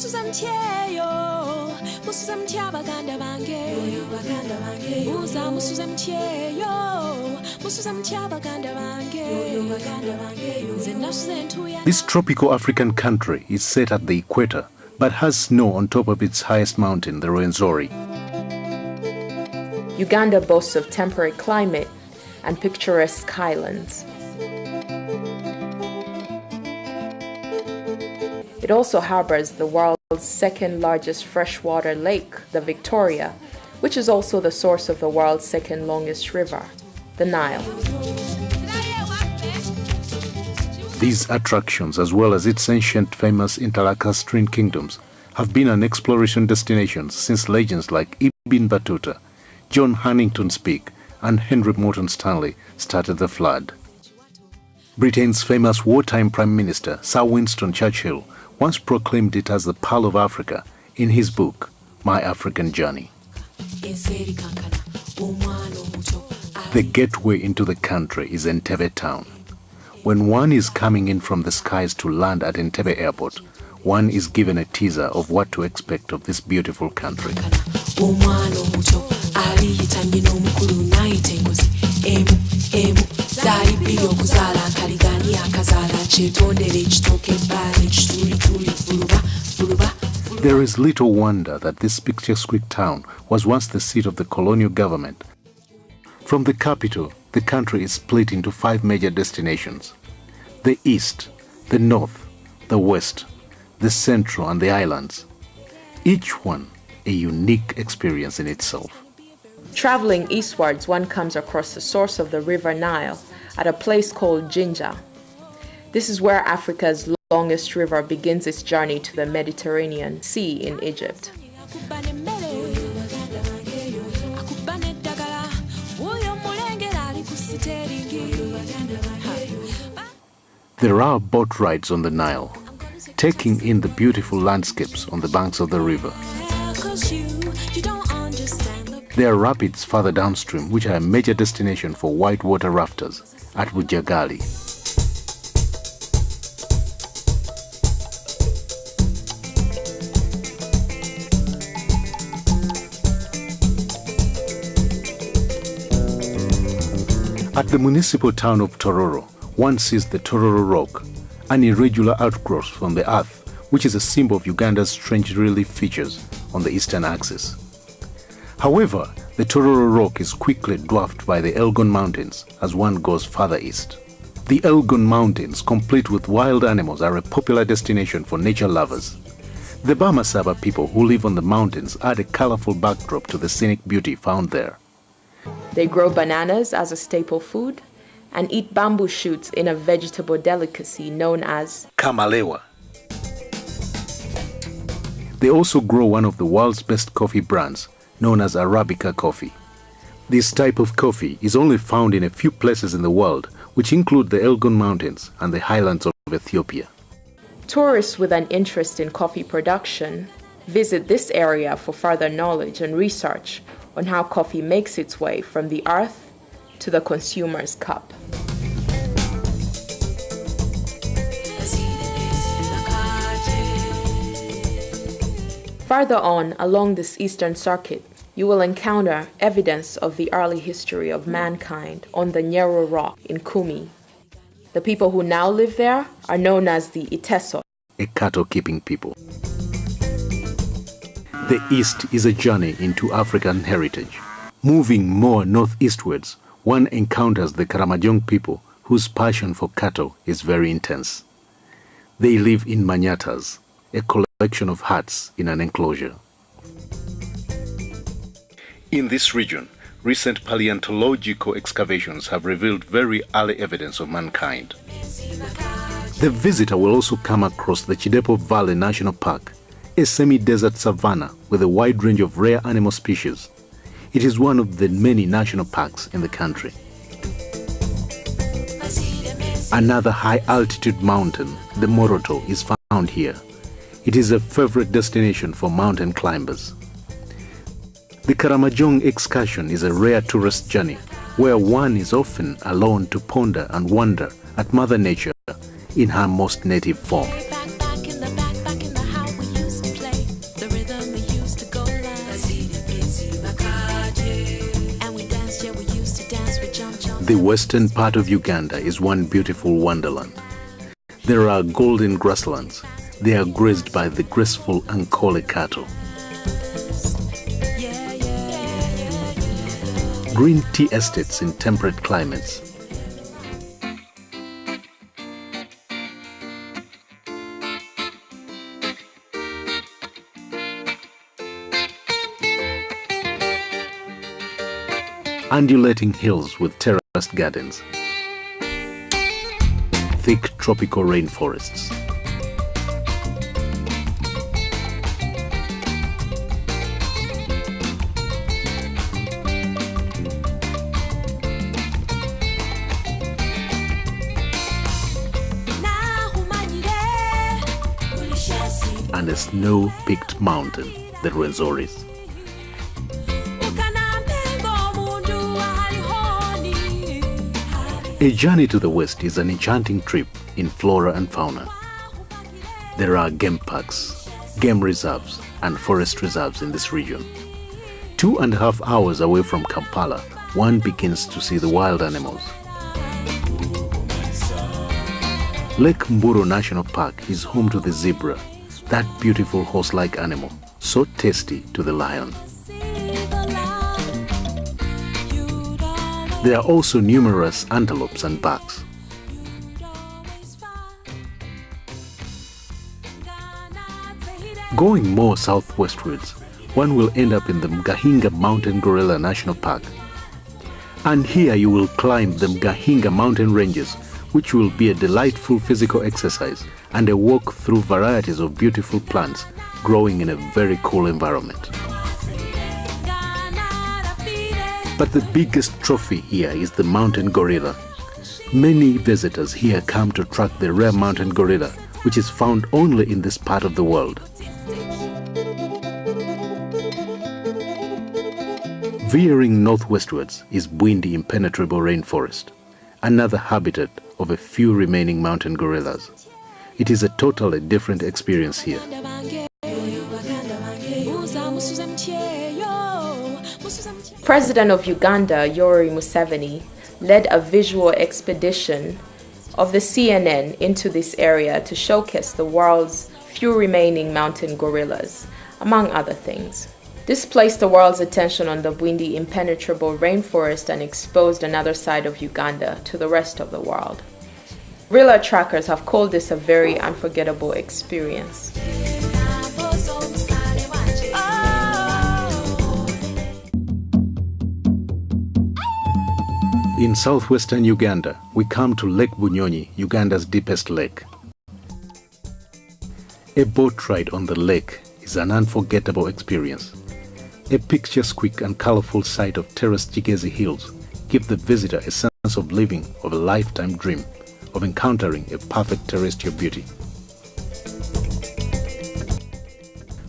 This tropical African country is set at the equator, but has snow on top of its highest mountain, the Rwenzori. Uganda boasts of temperate climate and picturesque highlands. It also harbors the world's second largest freshwater lake, the Victoria, which is also the source of the world's second longest river, the Nile. These attractions, as well as its ancient famous interlacustrine kingdoms, have been an exploration destination since legends like Ibn Battuta, John Huntington Speke, and Henry Morton Stanley started the flood. Britain's famous wartime Prime Minister, Sir Winston Churchill, once proclaimed it as the Pearl of Africa in his book, My African Journey. The gateway into the country is Entebbe town. When one is coming in from the skies to land at Entebbe Airport, one is given a teaser of what to expect of this beautiful country. There is little wonder that this picturesque town was once the seat of the colonial government. From the capital, the country is split into 5 major destinations: the east, the north, the west, the central, and the islands. Each one a unique experience in itself. Traveling eastwards, one comes across the source of the River Nile at a place called Jinja. This is where Africa's longest river begins its journey to the Mediterranean Sea in Egypt. There are boat rides on the Nile, taking in the beautiful landscapes on the banks of the river. There are rapids further downstream, which are a major destination for whitewater rafters at Bujagali. At the municipal town of Tororo, one sees the Tororo Rock, an irregular outgrowth from the earth, which is a symbol of Uganda's strange relief features on the eastern axis. However, the Tororo Rock is quickly dwarfed by the Elgon Mountains as one goes further east. The Elgon Mountains, complete with wild animals, are a popular destination for nature lovers. The Bamasaba people who live on the mountains add a colorful backdrop to the scenic beauty found there. They grow bananas as a staple food and eat bamboo shoots in a vegetable delicacy known as kamalewa. They also grow one of the world's best coffee brands, known as Arabica coffee. This type of coffee is only found in a few places in the world, which include the Elgon Mountains and the highlands of Ethiopia. Tourists with an interest in coffee production visit this area for further knowledge and research on how coffee makes its way from the earth to the consumer's cup. Further on along this eastern circuit, you will encounter evidence of the early history of mankind on the Nyero Rock in Kumi. The people who now live there are known as the Iteso, a cattle-keeping people. The East is a journey into African heritage. Moving more northeastwards, one encounters the Karamojong people whose passion for cattle is very intense. They live in manyatas, a collection of huts in an enclosure. In this region, recent paleontological excavations have revealed very early evidence of mankind. The visitor will also come across the Chidepo Valley National Park, a semi-desert savanna with a wide range of rare animal species. It is one of the many national parks in the country. Another high-altitude mountain, the Moroto, is found here. It is a favorite destination for mountain climbers. The Karamojong excursion is a rare tourist journey where one is often alone to ponder and wonder at Mother Nature in her most native form. The western part of Uganda is one beautiful wonderland. There are golden grasslands. They are grazed by the graceful Ankole cattle. Green tea estates in temperate climates. Undulating hills with terraced gardens. Thick tropical rainforests. And a snow-peaked mountain, the Rwenzoris. A journey to the west is an enchanting trip in flora and fauna. There are game parks, game reserves, and forest reserves in this region. 2.5 hours away from Kampala, one begins to see the wild animals. Lake Mburo National Park is home to the zebra, that beautiful horse-like animal, so tasty to the lion. There are also numerous antelopes and bucks. Going more southwestwards, one will end up in the Mgahinga Mountain Gorilla National Park. And here you will climb the Mgahinga mountain ranges, which will be a delightful physical exercise and a walk through varieties of beautiful plants growing in a very cool environment. But the biggest trophy here is the mountain gorilla. Many visitors here come to track the rare mountain gorilla, which is found only in this part of the world. Veering northwestwards is Bwindi impenetrable rainforest, another habitat of a few remaining mountain gorillas. It is a totally different experience here. President of Uganda, Yoweri Museveni, led a visual expedition of the CNN into this area to showcase the world's few remaining mountain gorillas, among other things. This placed the world's attention on the Bwindi impenetrable rainforest and exposed another side of Uganda to the rest of the world. Gorilla trackers have called this a very unforgettable experience. In southwestern Uganda, we come to Lake Bunyonyi, Uganda's deepest lake. A boat ride on the lake is an unforgettable experience. A picturesque and colorful sight of terraced Kigezi Hills gives the visitor a sense of living of a lifetime dream of encountering a perfect terrestrial beauty.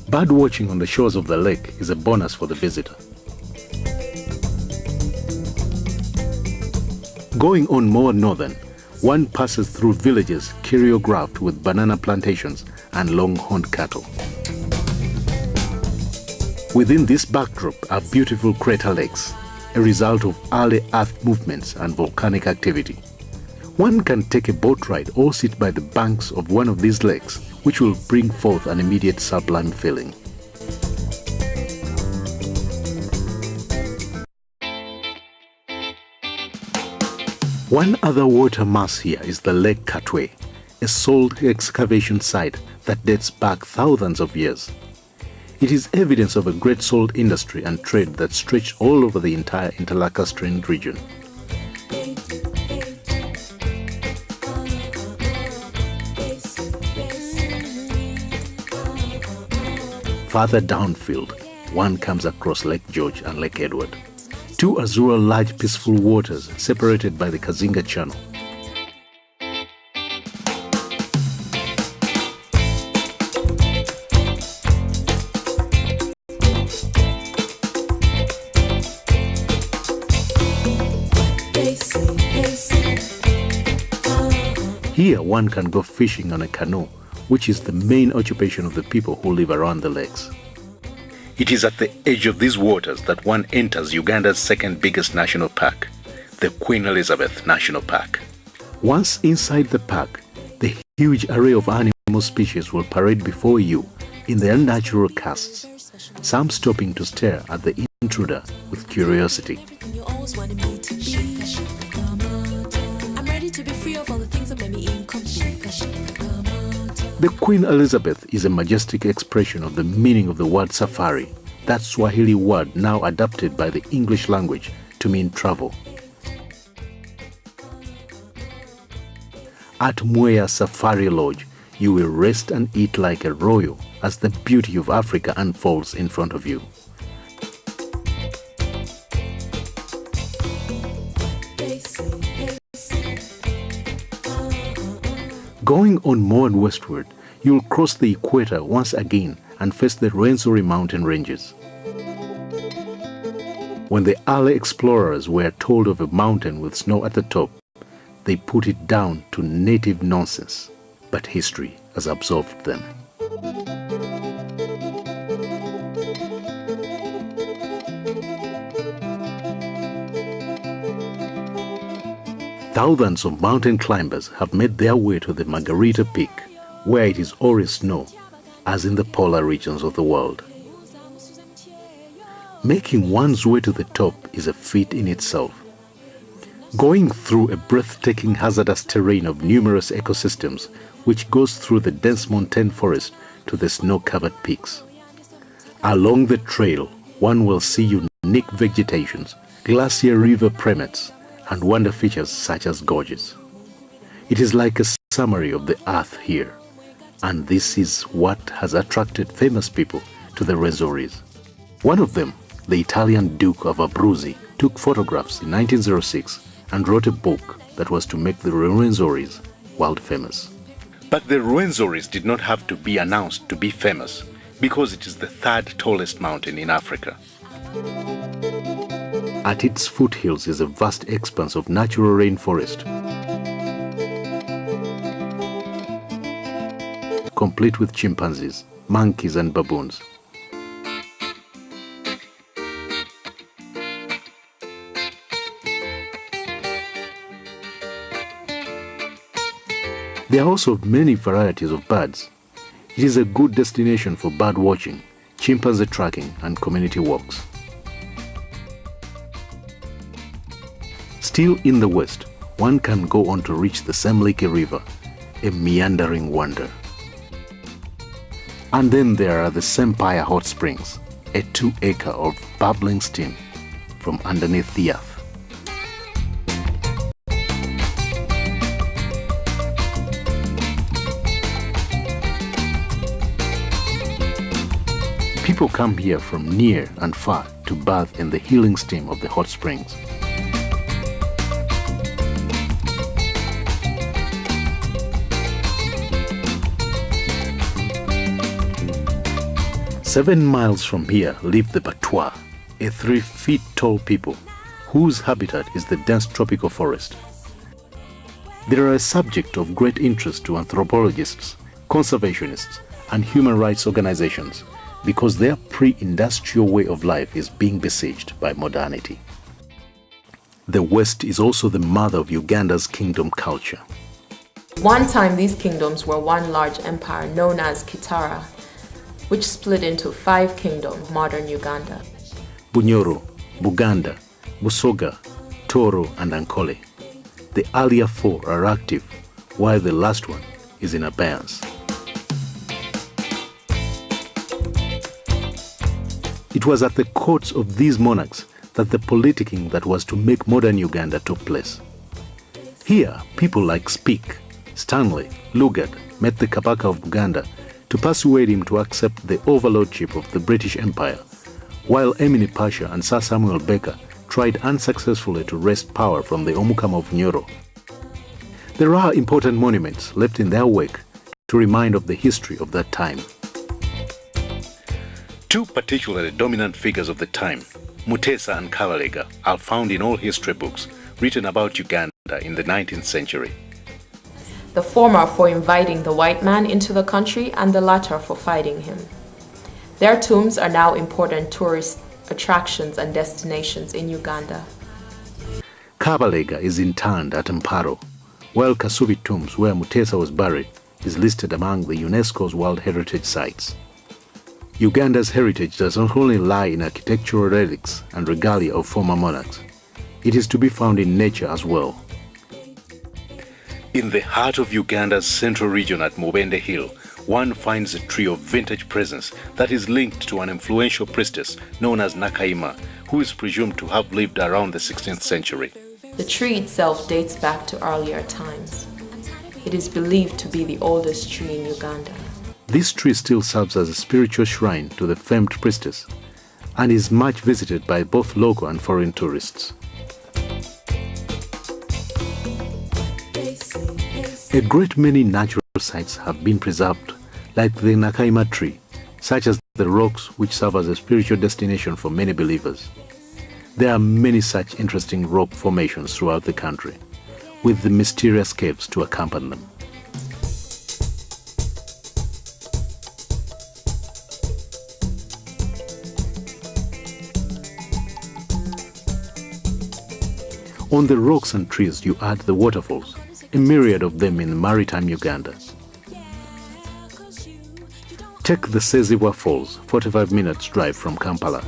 Bird watching on the shores of the lake is a bonus for the visitor. Going on more northern, one passes through villages choreographed with banana plantations and long-horned cattle. Within this backdrop are beautiful crater lakes, a result of early earth movements and volcanic activity. One can take a boat ride or sit by the banks of one of these lakes, which will bring forth an immediate sublime feeling. One other water mass here is the Lake Katwe, a salt excavation site that dates back thousands of years. It is evidence of a great salt industry and trade that stretched all over the entire Interlacustrine region. Farther downfield, one comes across Lake George and Lake Edward, two azure large peaceful waters separated by the Kazinga Channel. Here one can go fishing on a canoe, which is the main occupation of the people who live around the lakes. It is at the edge of these waters that one enters Uganda's second biggest national park, the Queen Elizabeth National Park. Once inside the park, the huge array of animal species will parade before you in their natural casts, some stopping to stare at the intruder with curiosity. The Queen Elizabeth is a majestic expression of the meaning of the word safari, that Swahili word now adapted by the English language to mean travel. At Mwea Safari Lodge, you will rest and eat like a royal as the beauty of Africa unfolds in front of you. Going on more and westward, you'll cross the equator once again and face the Rwenzori mountain ranges. When the early explorers were told of a mountain with snow at the top, they put it down to native nonsense, but history has absolved them. Thousands of mountain climbers have made their way to the Margarita Peak, where it is always snow, as in the polar regions of the world. Making one's way to the top is a feat in itself. Going through a breathtaking hazardous terrain of numerous ecosystems which goes through the dense montane forest to the snow-covered peaks. Along the trail, one will see unique vegetations, glacier river primates, and wonder features such as gorges. It is like a summary of the earth here, and this is what has attracted famous people to the Rwenzoris. One of them, the Italian Duke of Abruzzi, took photographs in 1906 and wrote a book that was to make the Rwenzoris world famous. But the Rwenzoris did not have to be announced to be famous, because it is the third tallest mountain in Africa. At its foothills is a vast expanse of natural rainforest, complete with chimpanzees, monkeys and baboons. There are also many varieties of birds. It is a good destination for bird watching, chimpanzee tracking and community walks. Still in the west, one can go on to reach the Semliki River, a meandering wonder. And then there are the Sempire Hot Springs, a 2-acre of bubbling steam from underneath the earth. People come here from near and far to bathe in the healing steam of the hot springs. "7 miles from here live the Batwa, a 3-foot-tall people whose habitat is the dense tropical forest. They are a subject of great interest to anthropologists, conservationists, and human rights organizations because their pre-industrial way of life is being besieged by modernity." The West is also the mother of Uganda's kingdom culture. One time these kingdoms were one large empire known as Kitara, which split into 5 kingdoms, modern Uganda. Bunyoro, Buganda, Busoga, Toro, and Ankole. The earlier 4 are active, while the last one is in abeyance. It was at the courts of these monarchs that the politicking that was to make modern Uganda took place. Here, people like Speke, Stanley, Lugard met the Kabaka of Uganda to persuade him to accept the overlordship of the British Empire, while Emini Pasha and Sir Samuel Baker tried unsuccessfully to wrest power from the Omukama of Nyoro. There are important monuments left in their wake to remind of the history of that time. 2 particularly dominant figures of the time, Mutesa and Kabalega, are found in all history books written about Uganda in the 19th century. The former for inviting the white man into the country and the latter for fighting him. Their tombs are now important tourist attractions and destinations in Uganda. Kabalega is interned at Mparo, while Kasubi Tombs, where Mutesa was buried, is listed among the UNESCO's World Heritage Sites. Uganda's heritage does not only lie in architectural relics and regalia of former monarchs. It is to be found in nature as well. In the heart of Uganda's central region at Mubende Hill, one finds a tree of vintage presence that is linked to an influential priestess known as Nakaima, who is presumed to have lived around the 16th century. The tree itself dates back to earlier times. It is believed to be the oldest tree in Uganda. This tree still serves as a spiritual shrine to the famed priestess and is much visited by both local and foreign tourists. A great many natural sites have been preserved, like the Nakaima tree, such as the rocks which serve as a spiritual destination for many believers. There are many such interesting rock formations throughout the country, with the mysterious caves to accompany them. On the rocks and trees you add the waterfalls, a myriad of them in maritime Uganda. Take the Sezibwa Falls, 45 minutes drive from Kampala.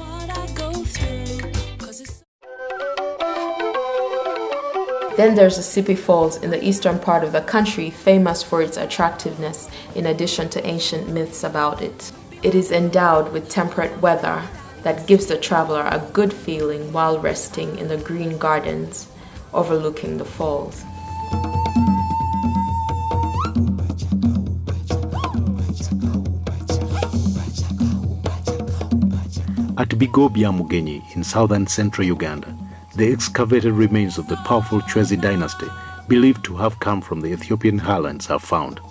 Then there's the Sipi Falls in the eastern part of the country, famous for its attractiveness in addition to ancient myths about it. It is endowed with temperate weather that gives the traveler a good feeling while resting in the green gardens overlooking the falls. At Bigobya Mugenyi in southern central Uganda, the excavated remains of the powerful Chwezi dynasty, believed to have come from the Ethiopian highlands, are found.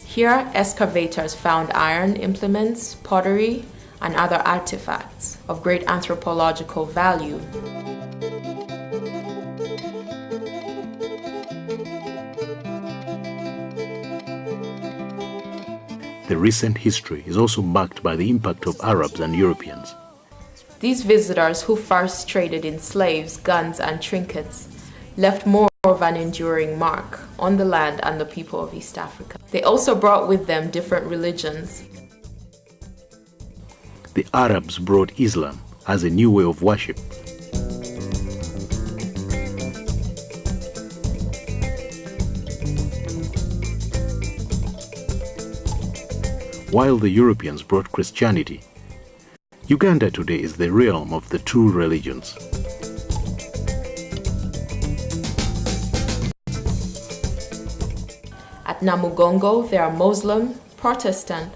Here, excavators found iron implements, pottery, and other artifacts of great anthropological value. The recent history is also marked by the impact of Arabs and Europeans. These visitors, who first traded in slaves, guns, and trinkets, left more of an enduring mark on the land and the people of East Africa. They also brought with them different religions. The Arabs brought Islam as a new way of worship. While the Europeans brought Christianity. Uganda today is the realm of the two religions. At Namugongo, there are Muslim, Protestant,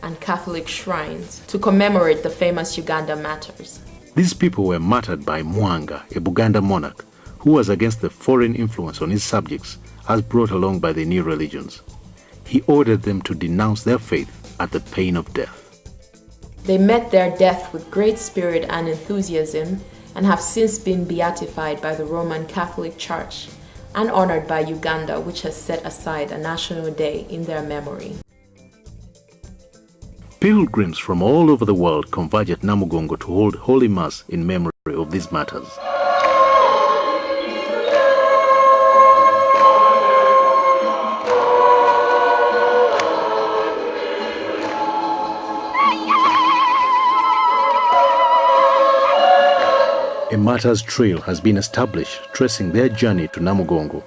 and Catholic shrines to commemorate the famous Uganda martyrs. These people were martyred by Mwanga, a Buganda monarch, who was against the foreign influence on his subjects as brought along by the new religions. He ordered them to denounce their faith at the pain of death. They met their death with great spirit and enthusiasm and have since been beatified by the Roman Catholic Church and honored by Uganda, which has set aside a national day in their memory. Pilgrims from all over the world converge at Namugongo to hold Holy Mass in memory of these martyrs. A martyr's trail has been established tracing their journey to Namugongo,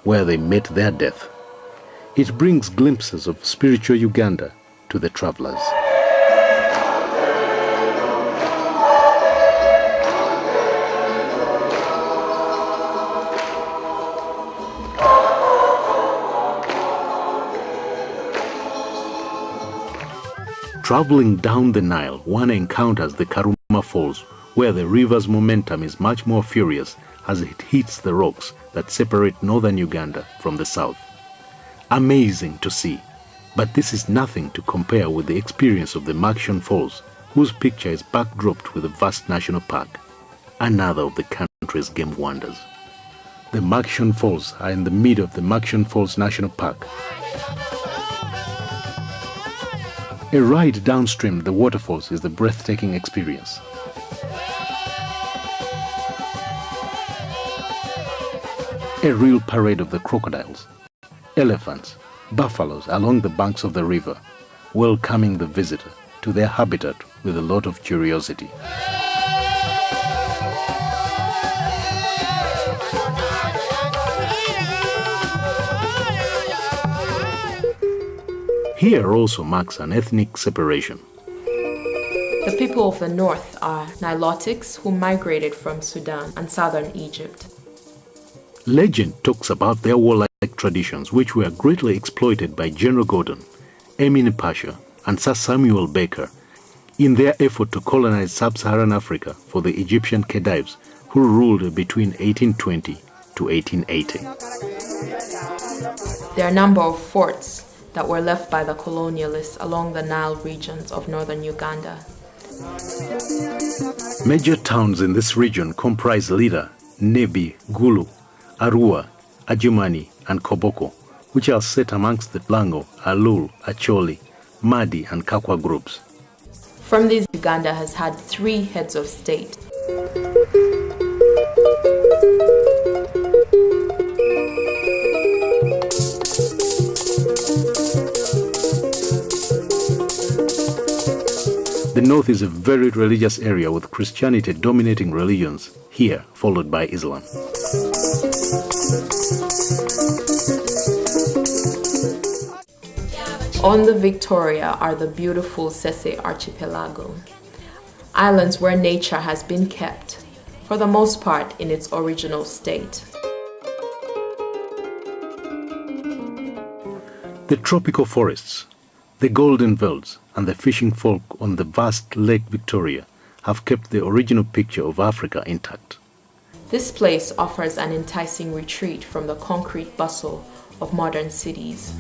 where they met their death. It brings glimpses of spiritual Uganda to the travelers. Traveling down the Nile, one encounters the Karuma Falls, where the river's momentum is much more furious as it hits the rocks that separate northern Uganda from the south. Amazing to see, but this is nothing to compare with the experience of the Makshon Falls, whose picture is backdropped with a vast national park, another of the country's game wonders. The Makshon Falls are in the middle of the Makshon Falls National Park. A ride downstream the waterfalls is the breathtaking experience. A real parade of the crocodiles, elephants, buffaloes along the banks of the river, welcoming the visitor to their habitat with a lot of curiosity. Here also marks an ethnic separation. The people of the north are Nilotics who migrated from Sudan and southern Egypt. Legend talks about their warlike traditions, which were greatly exploited by General Gordon, Emin Pasha, and Sir Samuel Baker in their effort to colonize sub-Saharan Africa for the Egyptian Khedives who ruled between 1820 to 1880. There are a number of forts that were left by the colonialists along the Nile regions of northern Uganda. Major towns in this region comprise Lira, Nebi, Gulu, Arua, Adjumani, and Koboko, which are set amongst the Lango, Alul, Acholi, Madi, and Kakwa groups. From these, Uganda has had 3 heads of state. The north is a very religious area with Christianity dominating religions, here followed by Islam. On the Victoria are the beautiful Sese Archipelago, islands where nature has been kept, for the most part, in its original state. The tropical forests, the golden velds, and the fishing folk on the vast Lake Victoria have kept the original picture of Africa intact. This place offers an enticing retreat from the concrete bustle of modern cities.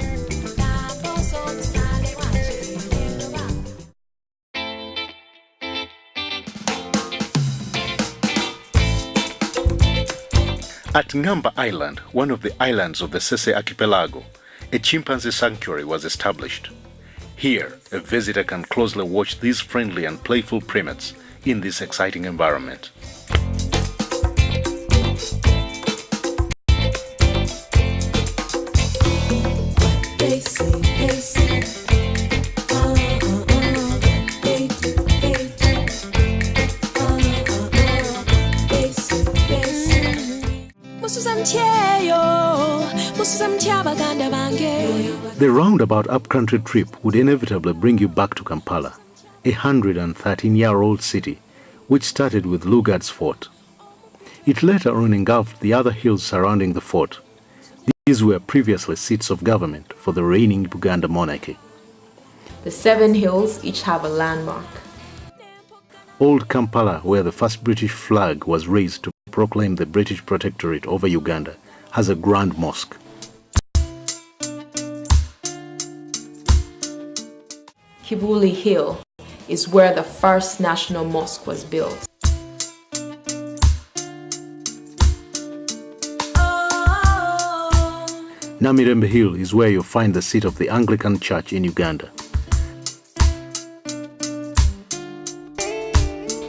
At Ngamba Island, one of the islands of the Sese Archipelago, a chimpanzee sanctuary was established. Here, a visitor can closely watch these friendly and playful primates in this exciting environment. The roundabout upcountry trip would inevitably bring you back to Kampala, a 113-year-old city which started with Lugard's fort. It later on engulfed the other hills surrounding the fort. These were previously seats of government for the reigning Buganda monarchy. The 7 hills each have a landmark. Old Kampala, where the first British flag was raised to proclaim the British protectorate over Uganda, has a grand mosque. Kibuli Hill is where the first national mosque was built. Namirembe Hill is where you find the seat of the Anglican Church in Uganda.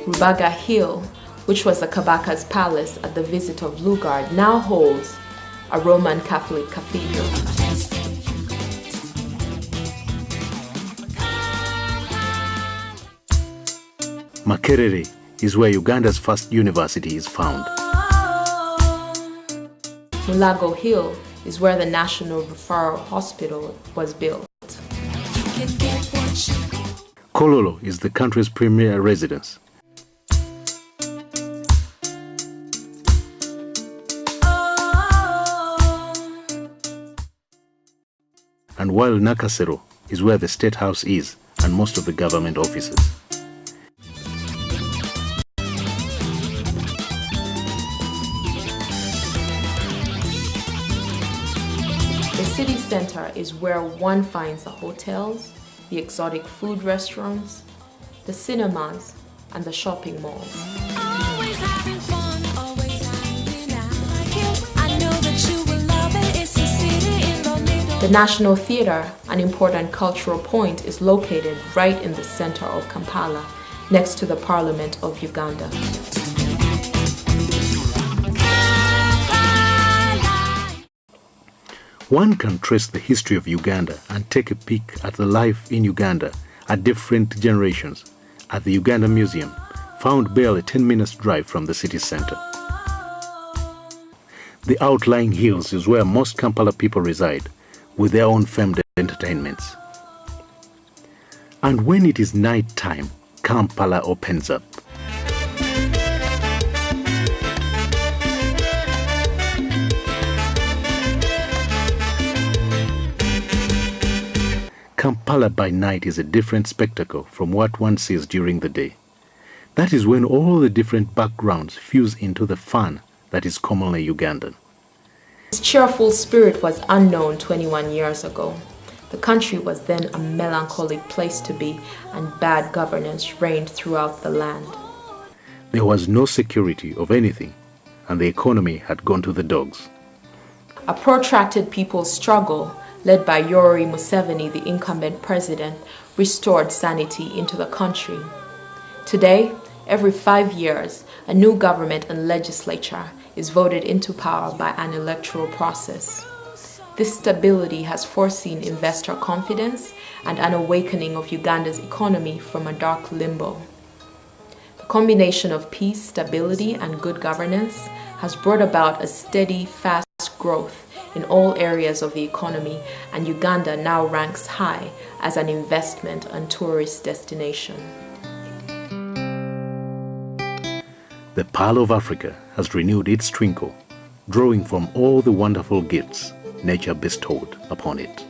Rubaga Hill, which was the Kabaka's palace at the visit of Lugard, now holds a Roman Catholic cathedral. Makerere is where Uganda's first university is found. Mulago Hill is where the National Referral Hospital was built. Kololo is the country's premier residence. And while Nakasero is where the State House is and most of the government offices. The city center is where one finds the hotels, the exotic food restaurants, the cinemas, and the shopping malls. Always having fun, always hanging out. I know that you will love it. It's a city in the middle. The National Theatre, an important cultural point, is located right in the center of Kampala, next to the Parliament of Uganda. One can trace the history of Uganda and take a peek at the life in Uganda at different generations at the Uganda Museum, found barely 10 minutes drive from the city center. The outlying hills is where most Kampala people reside, with their own famed entertainments. And when it is night time, Kampala opens up. Kampala by night is a different spectacle from what one sees during the day. That is when all the different backgrounds fuse into the fun that is commonly Ugandan. This cheerful spirit was unknown 21 years ago. The country was then a melancholic place to be, and bad governance reigned throughout the land. There was no security of anything, and the economy had gone to the dogs. A protracted people's struggle, led by Yoweri Museveni, the incumbent president, restored sanity into the country. Today, every 5 years, a new government and legislature is voted into power by an electoral process. This stability has foreseen investor confidence and an awakening of Uganda's economy from a dark limbo. The combination of peace, stability, and good governance has brought about a steady, fast growth in all areas of the economy, and Uganda now ranks high as an investment and tourist destination. The Pearl of Africa has renewed its twinkle, drawing from all the wonderful gifts nature bestowed upon it.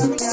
Yeah.